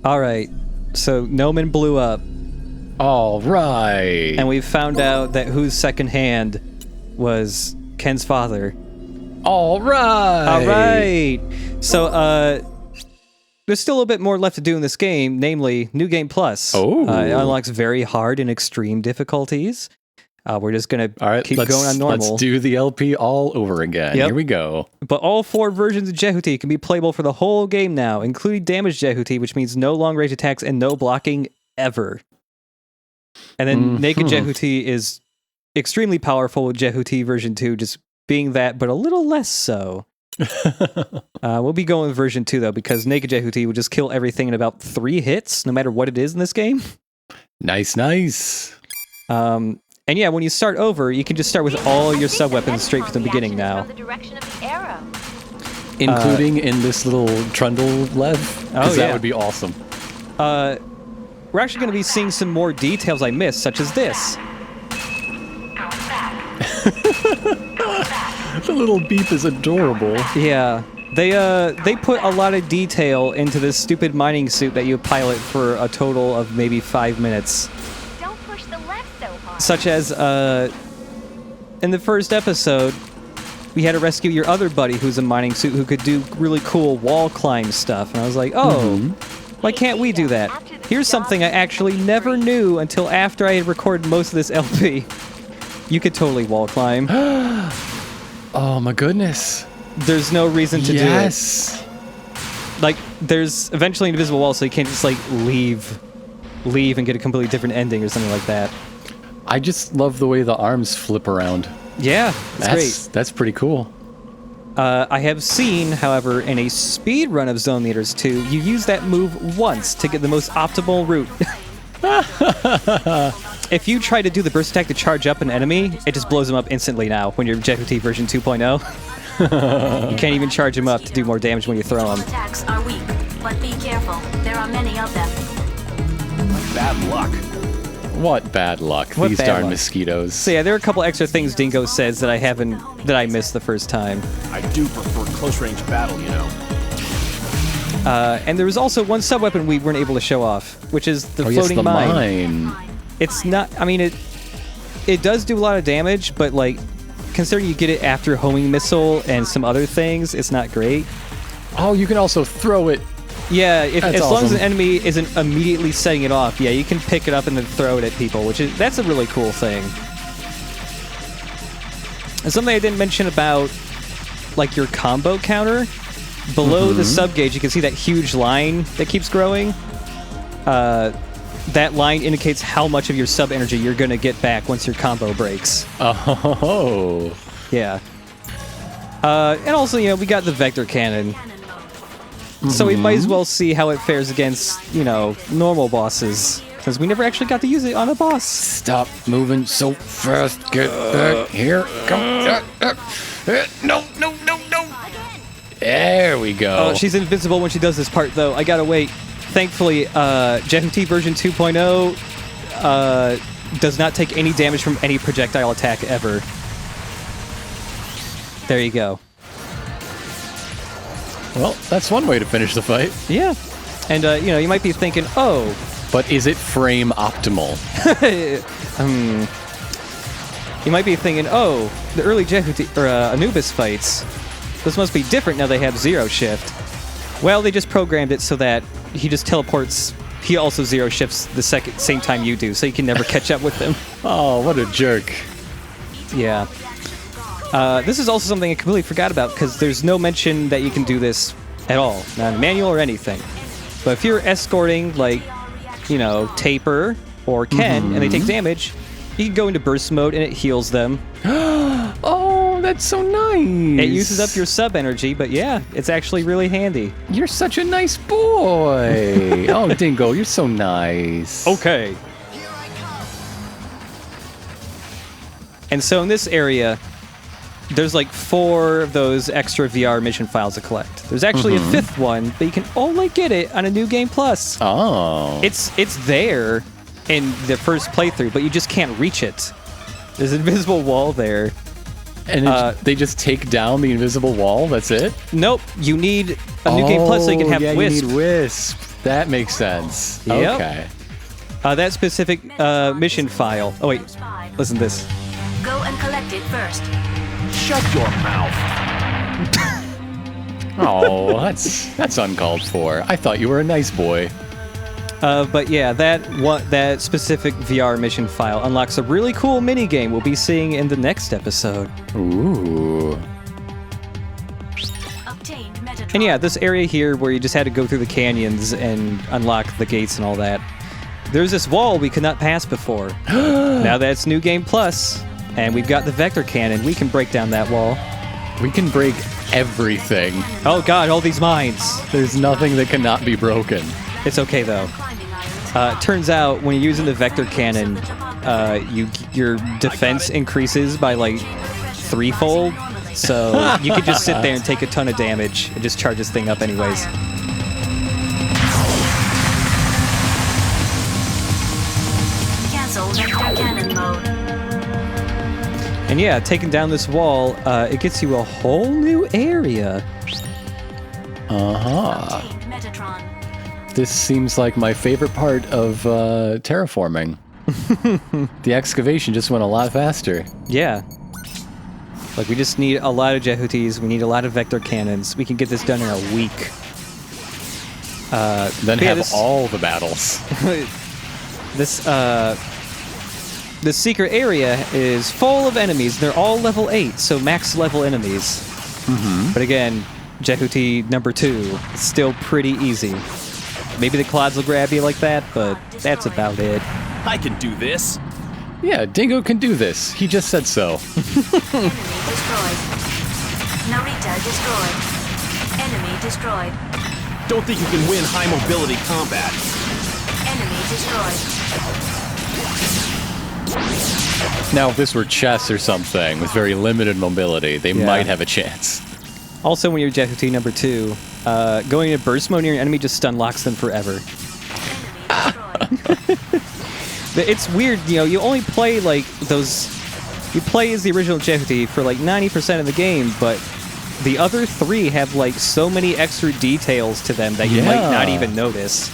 All right. So Nomen blew up, All right. and we found out that whose second hand was Ken's father. All right. All right. So there's still a little bit more left to do in this game, namely New Game Plus. Oh. It unlocks very hard and extreme difficulties. We're just going to keep going on normal. Let's do the LP all over again. Yep. Here we go. But all 4 versions of Jehuti can be playable for the whole game now, including damaged Jehuti, which means no long range attacks and no blocking ever. And then naked Jehuti is extremely powerful with Jehuti version 2, just being that, but a little less so. We'll be going with version 2, though, because naked Jehuti will just kill everything in about 3 hits, no matter what it is in this game. Nice, nice. And yeah, when you start over, you can just start with all your sub-weapons straight from the beginning now. Including in this little trundle lev? Because that would be awesome. We're actually going to be seeing some more details I missed, such as this. The little beep is adorable. Yeah. They put a lot of detail into this stupid mining suit that you pilot for a total of maybe 5 minutes. Don't push the left so hard. Such as, in the first episode, we had to rescue your other buddy who's a mining suit who could do really cool wall climb stuff. And I was like, oh, why can't we do that? Here's something I actually never knew until after I had recorded most of this LP. You could totally wall climb. Oh my goodness. There's no reason to do it. Like, there's eventually an invisible wall, so you can't just, like, leave and get a completely different ending or something like that. I just love the way the arms flip around. Yeah, it's great. That's pretty cool. I have seen, however, in a speedrun of Zone Leaders 2, you use that move once to get the most optimal route. If you try to do the burst attack to charge up an enemy, it just blows them up instantly now when you're Jehuti version 2.0. You can't even charge them up to do more damage when you throw them. Attacks are weak, but be careful. There are many of them. Bad luck. What bad luck. What These bad darn luck. mosquitoes. So yeah, there are a couple extra things Dingo says that I missed the first time. I do prefer close-range battle, you know. And there was also one sub-weapon we weren't able to show off, which is the floating the mine. mine. It's not, I mean, it does do a lot of damage, but like, considering you get it after homing missile and some other things, it's not great. Oh, you can also throw it. Yeah, as long as awesome. an enemy isn't immediately setting it off, yeah, you can pick it up and then throw it at people, that's a really cool thing. And something I didn't mention about, like, your combo counter, below the sub gauge, you can see that huge line that keeps growing. That line indicates how much of your sub energy you're going to get back once your combo breaks. Oh. Yeah. And also, you know, we got the vector cannon. So we might as well see how it fares against, you know, normal bosses. Because we never actually got to use it on a boss. Stop moving so fast. Get back here. Come. No. There we go. Oh, she's invincible when she does this part, though. I gotta wait. Thankfully, Jehuti version 2.0 does not take any damage from any projectile attack ever. There you go. Well, that's one way to finish the fight. Yeah. And, you know, you might be thinking, oh... But is it frame optimal? You might be thinking, oh, the early Jehuti, or Anubis fights, those must be different now they have zero shift. Well, they just programmed it so that he just teleports, he also zero shifts the same time you do, so you can never catch up with him. Oh, what a jerk. Yeah. This is also something I completely forgot about, because there's no mention that you can do this at all, not in the manual or anything. But if you're escorting, like, you know, Taper or Ken, and they take damage, you can go into burst mode and it heals them. Oh, that's so nice. It uses up your sub energy, but yeah, it's actually really handy. You're such a nice boy. Oh, Dingo, you're so nice. Okay. And so in this area, there's like 4 of those extra VR mission files to collect. There's actually a 5th one, but you can only get it on a New Game Plus. Oh. It's there in the first playthrough, but you just can't reach it. There's an invisible wall there. And they just take down the invisible wall? That's it? Nope. You need a New Game Plus so you can have Wisp. You need Wisp. That makes sense. Yep. Okay. That specific mission file. Oh wait, listen to this. Go and collect it first. Shut your mouth. Oh, that's uncalled for. I thought you were a nice boy. But yeah, that specific VR mission file unlocks a really cool mini game we'll be seeing in the next episode. Ooh. Obtained Metatron. And yeah, this area here where you just had to go through the canyons and unlock the gates and all that. There's this wall we could not pass before. Now that's New Game Plus, and we've got the vector cannon. We can break down that wall. We can break everything. Oh god, all these mines. There's nothing that cannot be broken. It's okay though. Climbing irons. Turns out when you're using the vector cannon, your defense increases by like threefold. So you could just sit there and take a ton of damage and just charge this thing up anyways. Cancel vector cannon mode. And yeah, taking down this wall, it gets you a whole new area. Uh-huh. Obtained Metatron. This seems like my favorite part of terraforming. The excavation just went a lot faster. Yeah. Like, we just need a lot of Jehutis, we need a lot of vector cannons. We can get this done in a week. Then yeah, have this- all the battles. This secret area is full of enemies. They're all level 8, so max level enemies. But again, Jehuti number 2 is still pretty easy. Maybe the clods will grab you like that, but that's about it. I can do this. Yeah, Dingo can do this. He just said so. Enemy destroyed. Narita destroyed. Enemy destroyed. Don't think you can win high mobility combat. Enemy destroyed. Now, if this were chess or something with very limited mobility, they Yeah. might have a chance. Also, when you're Jehuti number 2, going into burst mode near an enemy just stun locks them forever. Enemy destroyed. It's weird, you know, you only play like those... You play as the original Jehuti for like 90% of the game, but the other 3 have like so many extra details to them that you might not Yeah. even notice.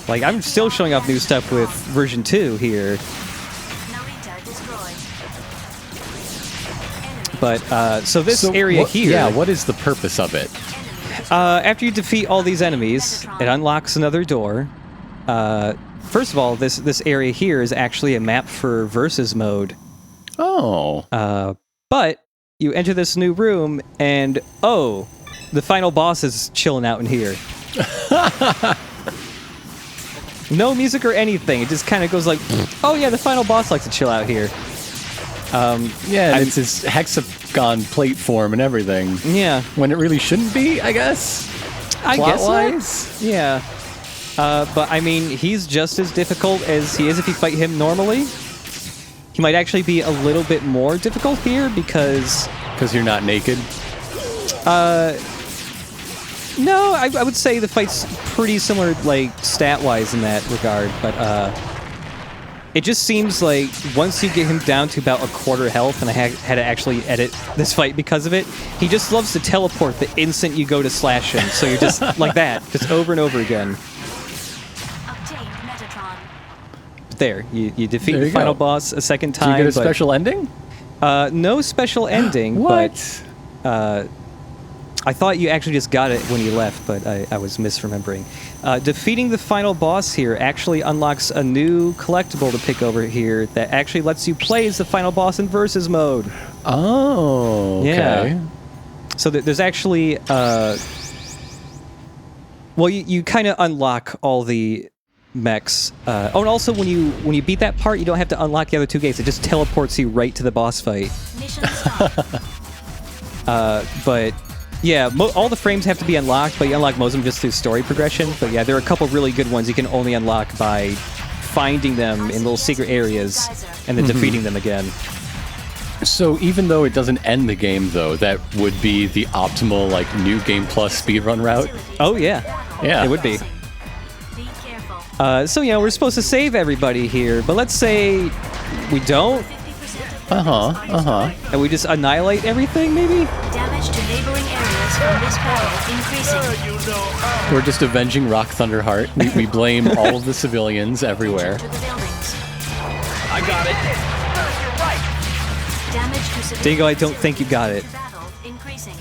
Like, I'm still showing off new stuff with version 2 here, Narita destroyed. Enemy but, so this So area what- here... Yeah, what is the purpose of it? After you defeat all these enemies, it unlocks another door. First of all, this area here is actually a map for versus mode. Oh. But you enter this new room, and oh, the final boss is chilling out in here. No music or anything. It just kind of goes like, oh yeah, the final boss likes to chill out here. Yeah, and it's his hexagon plate form and everything. Yeah, When it really shouldn't be, I guess. I guess so. Plot-wise? Yeah. But I mean, he's just as difficult as he is if you fight him normally. He might actually be a little bit more difficult here because... Because you're not naked. No, I would say the fight's pretty similar, like, stat-wise in that regard, but, it just seems like once you get him down to about a quarter health, and I had to actually edit this fight because of it, he just loves to teleport the instant you go to slash him, so you're just like that, just over and over again. obtained Metatron. There, you defeat There the you final go. boss a second Do time. you get a but, special ending? no special ending, What? but I thought you actually just got it when you left, but I was misremembering. Defeating the final boss here actually unlocks a new collectible to pick over here that actually lets you play as the final boss in versus mode. Oh, okay. Yeah. So there's actually... well, you kind of unlock all the mechs. Oh, and also when you beat that part, you don't have to unlock the other 2 gates. It just teleports you right to the boss fight. Mission start. But yeah, all the frames have to be unlocked, but you unlock most of them just through story progression. But yeah, there are a couple really good ones you can only unlock by finding them in little secret areas and then defeating them again. So even though it doesn't end the game, though, that would be the optimal, like, New Game Plus speedrun route? Oh yeah, Yeah. it would be. Be careful. So you know, we're supposed to save everybody here, but let's say we don't, 50% of Uh-huh, and we just annihilate everything, maybe? damage to neighboring areas from this battle increasing. We're just avenging Rock Thunder Heart. We blame all of the civilians everywhere. To the buildings. I got it. You're right. Damage to civilians. Dingo, I don't think you got it. Battle increasing.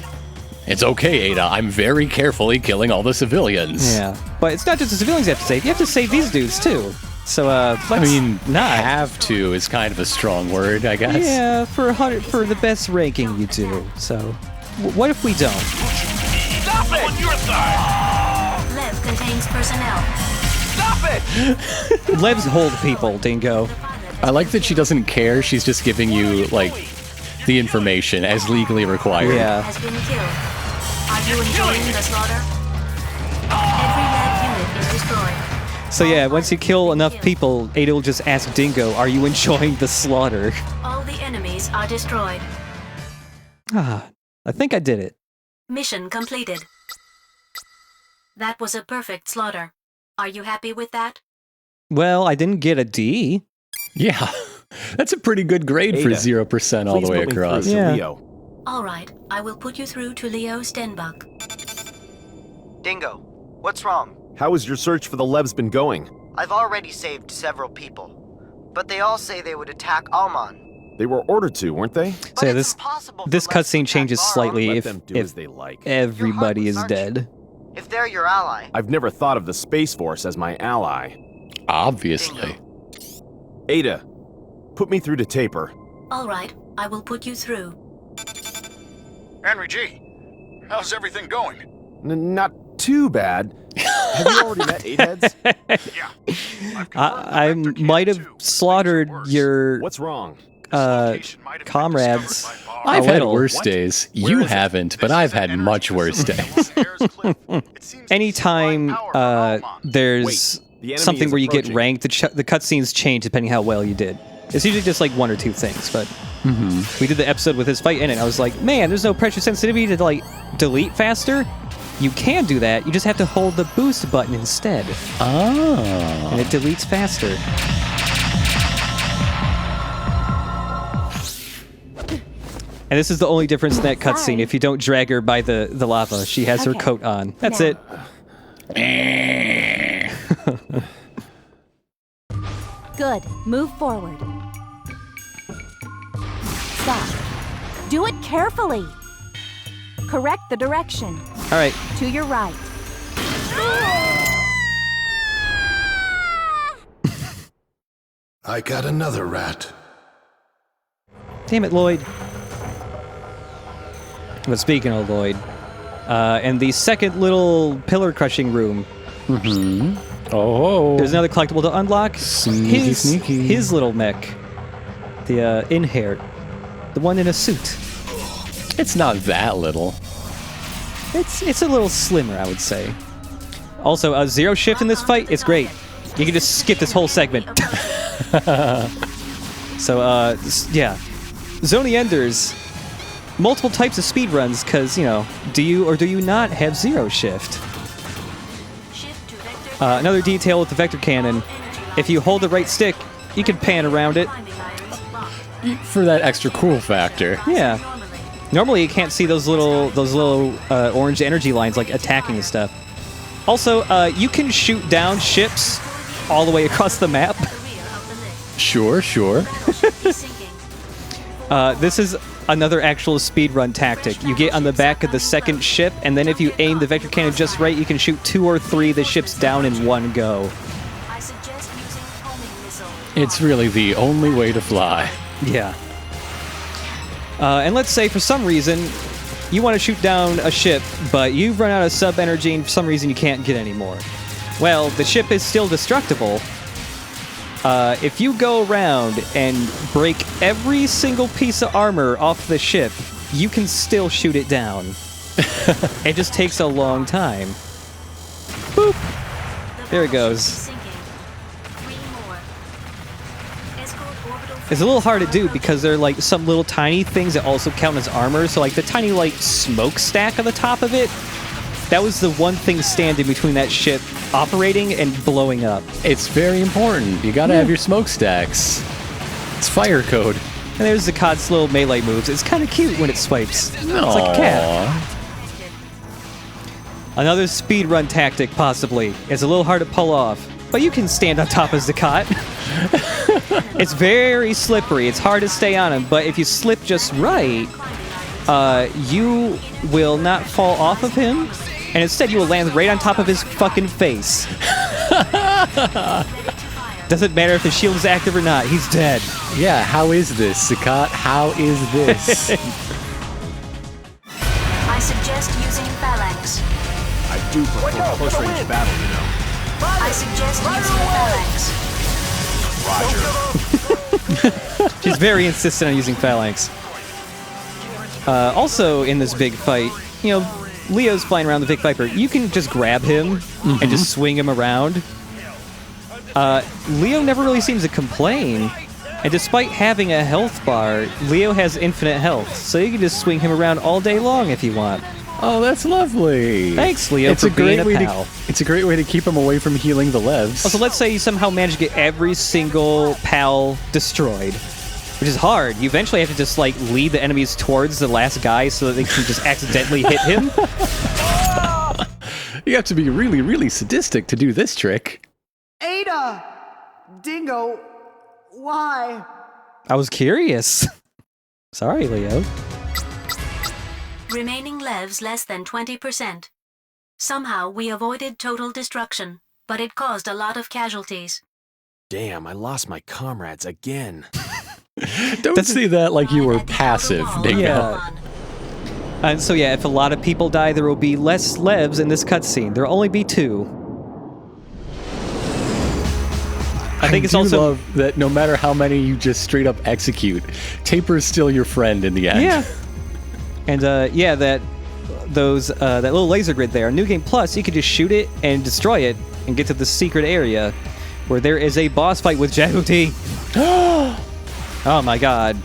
It's okay, Ada. I'm very carefully killing all the civilians. Yeah, but it's not just the civilians you have to save. You have to save these dudes too. So let's I mean, not. have to is kind of a strong word, I guess. Yeah, for the best ranking you do. So what if we don't? Stop it! On your side! Lev contains personnel. Stop it! Levs hold people, Dingo. I like that she doesn't care. She's just giving you, like, the information as legally required. Yeah. Has been killed. Are you enjoying the slaughter? Every Lev unit is destroyed. So yeah, once you kill enough people, Ada will just ask Dingo, "Are you enjoying the slaughter?" All the enemies are destroyed. Ah, I think I did it. Mission completed. That was a perfect slaughter. Are you happy with that? Well, I didn't get a D. Yeah. That's a pretty good grade for Ada, 0% all the way across. Yeah. Leo. All right, I will put you through to Leo Stenbuck. Dingo, what's wrong? How has your search for the Levs been going? I've already saved several people, but they all say they would attack Alman. They were ordered to, weren't they? But So yeah, it's this impossible for this Lev to cutscene attack changes Bara. slightly Let if them do if as they like. everybody is Your heart was dead. If they're your ally, I've never thought of the Space Force as my ally. Obviously. Ada, put me through to Taper. All right, I will put you through. Henry G, how's everything going? Not too bad. Have you already met Eight Heads? Yeah. I've confirmed the I Vector Cannon might have 2. Things slaughtered get worse. your What's wrong? Location might have been comrades. discovered by Bara. I've had little. worse What? days. Where You is it? haven't, but This I've is an had energy much worse facility days. along Harris Cliff. It seems to Anytime supply power for Alman. there's Wait, the enemy something is where you get approaching. ranked, the cutscenes change depending how well you did. It's usually just like one or two things, but we did the episode with his fight in it. And I was like, man, there's no pressure sensitivity to like delete faster. You can do that. You just have to hold the boost button instead, Oh. and it deletes faster. And this is the only difference in that cutscene. Sorry. If you don't drag her by the lava, she has her Okay. coat on. That's Now. it. Good. Move forward. Stop. Do it carefully. Correct the direction. All right. To your right. I got another rat. Damn it, Lloyd. But speaking of Lloyd, in the second little pillar crushing room, Oh. there's another collectible to unlock. Sneaky, sneaky. His little mech. The in-hair. The one in a suit. It's not that little. It's a little slimmer, I would say. Also, zero shift in this fight is great. You can just skip this whole segment. So, yeah. Zony Enders. Multiple types of speedruns, because, you know, do you or do you not have zero shift? Shift to vector. Another detail with the Vector Cannon. If you hold the right stick, you can pan around it. Climbing irons locked. For that extra cool factor. Yeah. Normally. Normally, you can't see those little orange energy lines like attacking and stuff. Also, you can shoot down ships all the way across the map. The rear of the lift. Sure, sure. Ship is sinking. This is another actual speedrun tactic. You get on the back of the second ship, and then if you aim the Vector Cannon just right, you can shoot 2 or 3 of the ships down in one go. I suggest using homing missile. It's really the only way to fly. Yeah. And let's say for some reason you want to shoot down a ship, but you've run out of sub energy and for some reason you can't get any more. Well, the ship is still destructible. If you go around and break every single piece of armor off the ship, you can still shoot it down. It just takes a long time. Boop. There it goes. Sinking. 3 more. Escort orbital. It's a little hard to do because they're like some little tiny things that also count as armor. So like the tiny like smokestack on the top of it, that was the one thing standing between that ship operating and blowing up. It's very important. You gotta have your smokestacks. It's fire code. And there's the COD's little melee moves. It's kind of cute when it swipes. It's like a cat. Aww. Another speedrun tactic, possibly. It's a little hard to pull off, but you can stand on top of Zakat. It's very slippery. It's hard to stay on him, but if you slip just right, you will not fall off of him, and instead you will land right on top of his fucking face. Doesn't matter if his shield is active or not, he's dead. Yeah, how is this, Zakat? How is this? I suggest using phalanx. I do prefer close-range battle, you know. I suggest using phalanx. Roger. She's very insistent on using phalanx. Also, in this big fight, you know, Leo's flying around the Vic Viper. You can just grab him and just swing him around. Leo never really seems to complain. And despite having a health bar, Leo has infinite health, so you can just swing him around all day long if you want. Oh, that's lovely. Thanks, Leo, It's for a great being a way pal. it's a great way to keep him away from healing the Levs. Also, let's say you somehow manage to get every single pal destroyed, which is hard. You eventually have to just, like, lead the enemies towards the last guy so that they can just accidentally hit him. You have to be really, really sadistic to do this trick. Ada! Dingo, why? I was curious. Sorry, Leo. Remaining levs less than 20%. Somehow we avoided total destruction, but it caused a lot of casualties. Damn, I lost my comrades again. Don't say that like you were At the outer passive, wall, Dingo. Yeah. And so yeah, if a lot of people die, there will be less Levs in this cutscene. There'll only be 2. I think it's do also love that no matter how many you just straight up execute, Taper is still your friend in the end. yeah. And yeah, that little laser grid there, New Game Plus, you can just shoot it and destroy it and get to the secret area where there is a boss fight with Jehuti. Oh my god.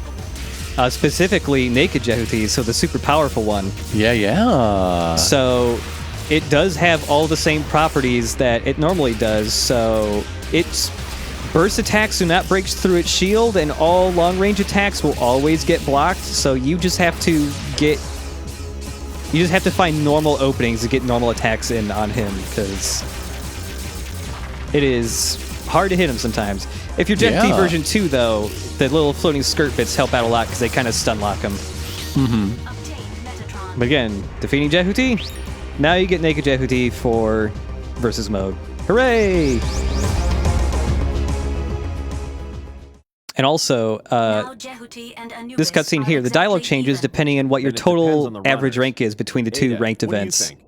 Specifically naked Jehuti, so the super powerful one. Yeah. So it does have all the same properties that it normally does. So its burst attacks do not break through its shield, and all long-range attacks will always get blocked. So you just have to find normal openings to get normal attacks in on him, because it is hard to hit him sometimes. If you're Jehuti Yeah. version 2, though, the little floating skirt bits help out a lot because they kind of stun lock him. Obtain Metatron. But again, defeating Jehuti, now you get naked Jehuti for versus mode. Hooray! And also, Now Jehuti and Anubis this cutscene are here, the dialogue exactly changes even. depending on what your Then it depends on total the average runners. rank is between the 2 Ada, ranked what do you events. think?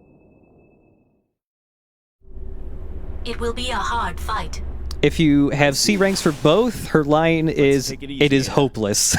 It will be a hard fight. If you have C ranks for both, her line is, take it easy, "It is Ada." hopeless."